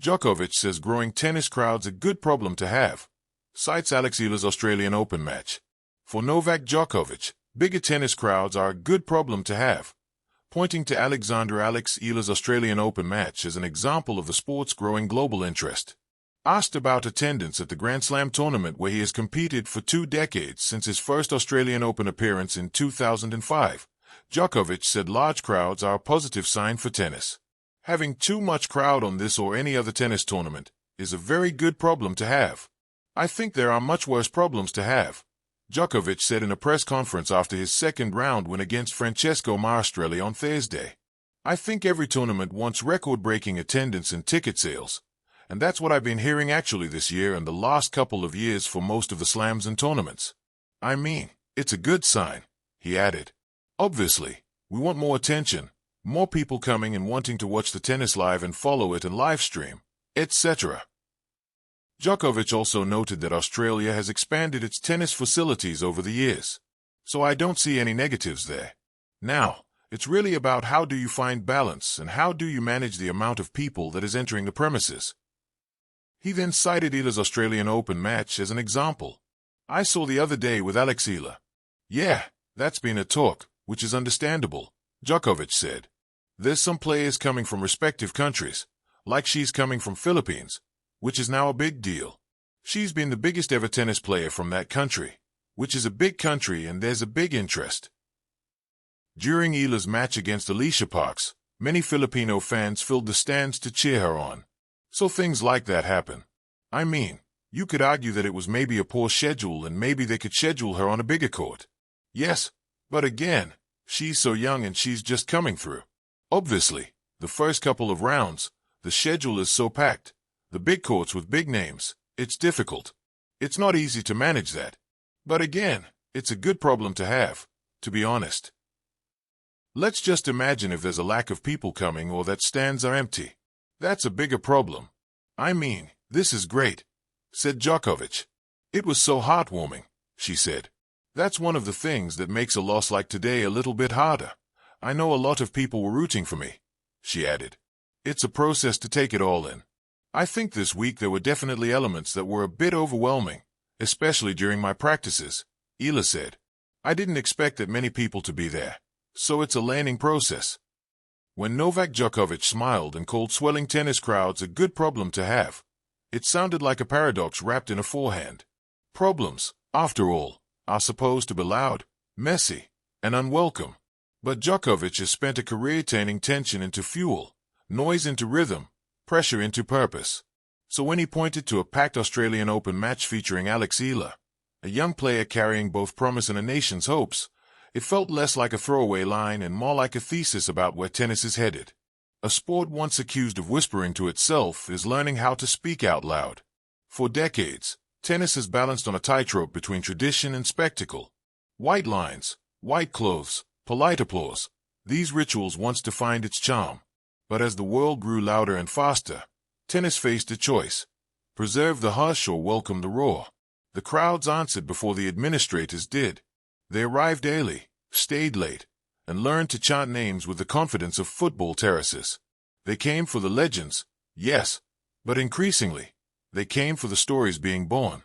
Djokovic says growing tennis crowds a good problem to have. Cites Alex Eala's Australian Open match. For Novak Djokovic, bigger tennis crowds are a good problem to have, pointing to Alex Eala's Australian Open match as an example of the sport's growing global interest. Asked about attendance at the Grand Slam tournament where he has competed for 2 decades since his first Australian Open appearance in 2005, Djokovic said large crowds are a positive sign for tennis. Having too much crowd on this or any other tennis tournament is a very good problem to have. I think there are much worse problems to have, Djokovic said in a press conference after his second round win against Francesco Maestrelli on Thursday. I think every tournament wants record-breaking attendance and ticket sales, and that's what I've been hearing actually this year and the last couple of years for most of the slams and tournaments. I mean, it's a good sign, he added. Obviously, we want more attention, more people coming and wanting to watch the tennis live and follow it and live stream, etc. Djokovic also noted that Australia has expanded its tennis facilities over the years, so I don't see any negatives there. Now, it's really about how do you find balance and how do you manage the amount of people that is entering the premises. He then cited Eala's Australian Open match as an example. I saw the other day with Alex Eala. Yeah, that's been a talk, which is understandable, Djokovic said. There's some players coming from respective countries, like she's coming from Philippines, which is now a big deal. She's been the biggest ever tennis player from that country, which is a big country and there's a big interest. During Eala's match against Alicia Parks, many Filipino fans filled the stands to cheer her on. So things like that happen. I mean, you could argue that it was maybe a poor schedule and maybe they could schedule her on a bigger court. Yes, but again, she's so young and she's just coming through. Obviously, the first couple of rounds, the schedule is so packed. The big courts with big names, it's difficult. It's not easy to manage that. But again, it's a good problem to have, to be honest. Let's just imagine if there's a lack of people coming or that stands are empty. That's a bigger problem. I mean, this is great, said Djokovic. It was so heartwarming, she said. That's one of the things that makes a loss like today a little bit harder. I know a lot of people were rooting for me, she added. It's a process to take it all in. I think this week there were definitely elements that were a bit overwhelming, especially during my practices, Eala said. I didn't expect that many people to be there, so it's a learning process. When Novak Djokovic smiled and called swelling tennis crowds a good problem to have, it sounded like a paradox wrapped in a forehand. Problems, after all, are supposed to be loud, messy, and unwelcome. But Djokovic has spent a career turning tension into fuel, noise into rhythm, pressure into purpose. So when he pointed to a packed Australian Open match featuring Alex Eala, a young player carrying both promise and a nation's hopes, it felt less like a throwaway line and more like a thesis about where tennis is headed. A sport once accused of whispering to itself is learning how to speak out loud. For decades, tennis has balanced on a tightrope between tradition and spectacle. White lines, white clothes, polite applause. These rituals once defined its charm. But as the world grew louder and faster, tennis faced a choice: preserve the hush or welcome the roar. The crowds answered before the administrators did. They arrived early, stayed late, and learned to chant names with the confidence of football terraces. They came for the legends, yes, but increasingly, they came for the stories being born.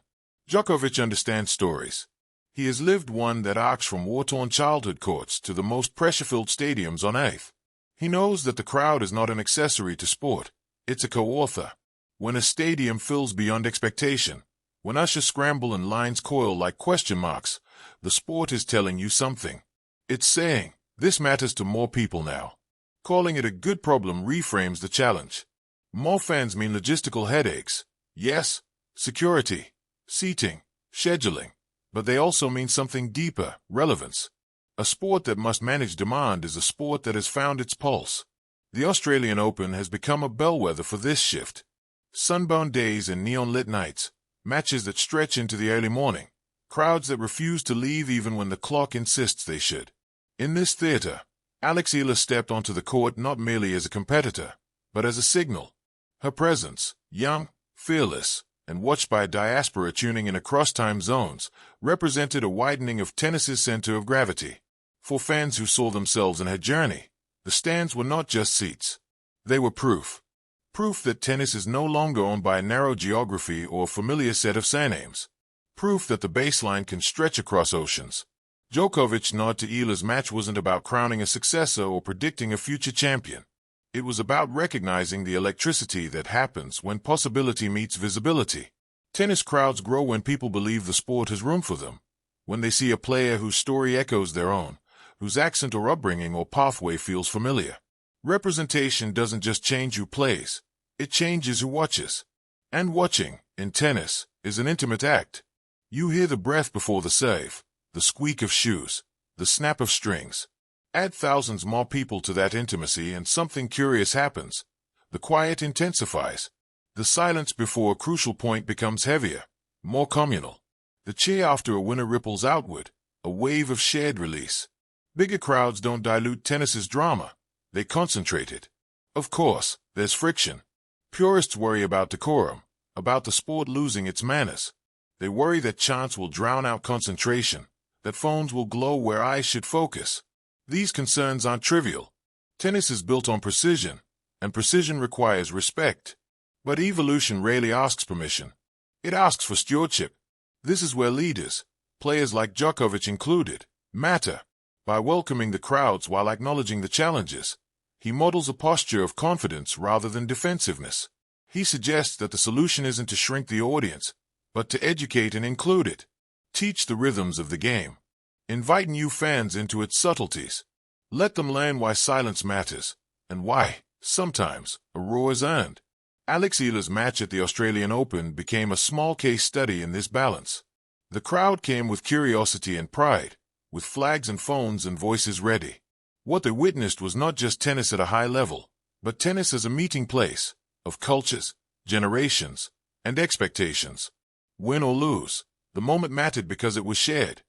Djokovic understands stories. He has lived one that arcs from war-torn childhood courts to the most pressure-filled stadiums on earth. He knows that the crowd is not an accessory to sport, it's a co-author. When a stadium fills beyond expectation, when ushers scramble and lines coil like question marks, the sport is telling you something. It's saying, this matters to more people now. Calling it a good problem reframes the challenge. More fans mean logistical headaches. Yes, security, seating, scheduling. But they also mean something deeper, relevance. A sport that must manage demand is a sport that has found its pulse. The Australian Open has become a bellwether for this shift. Sunbound days and neon-lit nights, matches that stretch into the early morning, crowds that refuse to leave even when the clock insists they should. In this theater, Alex Eala stepped onto the court not merely as a competitor, but as a signal. Her presence, young, fearless, and watched by a diaspora tuning in across time zones, represented a widening of tennis's center of gravity. For fans who saw themselves in her journey, the stands were not just seats. They were proof. Proof that tennis is no longer owned by a narrow geography or a familiar set of surnames. Proof that the baseline can stretch across oceans. Djokovic's nod to Eala's match wasn't about crowning a successor or predicting a future champion. It was about recognizing the electricity that happens when possibility meets visibility. Tennis crowds grow when people believe the sport has room for them, when they see a player whose story echoes their own, whose accent or upbringing or pathway feels familiar. Representation doesn't just change who plays, it changes who watches. And watching, in tennis, is an intimate act. You hear the breath before the serve, the squeak of shoes, the snap of strings. Add thousands more people to that intimacy and something curious happens. The quiet intensifies. The silence before a crucial point becomes heavier, more communal. The cheer after a winner ripples outward, a wave of shared release. Bigger crowds don't dilute tennis's drama, they concentrate it. Of course, there's friction. Purists worry about decorum, about the sport losing its manners. They worry that chants will drown out concentration, that phones will glow where eyes should focus. These concerns aren't trivial. Tennis is built on precision, and precision requires respect. But evolution rarely asks permission. It asks for stewardship. This is where leaders, players like Djokovic included, matter. By welcoming the crowds while acknowledging the challenges, he models a posture of confidence rather than defensiveness. He suggests that the solution isn't to shrink the audience, but to educate and include it. Teach the rhythms of the game. Invite new fans into its subtleties. Let them learn why silence matters, and why, sometimes, a roar is earned. Alex Eala's match at the Australian Open became a small case study in this balance. The crowd came with curiosity and pride, with flags and phones and voices ready. What they witnessed was not just tennis at a high level, but tennis as a meeting place, of cultures, generations, and expectations. Win or lose, the moment mattered because it was shared.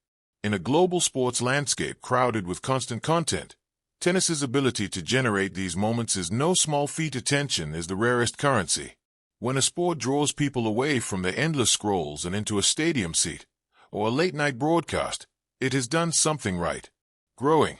In a global sports landscape crowded with constant content, tennis's ability to generate these moments is no small feat. Attention is the rarest currency. When a sport draws people away from their endless scrolls and into a stadium seat, or a late-night broadcast, it has done something right. Growing,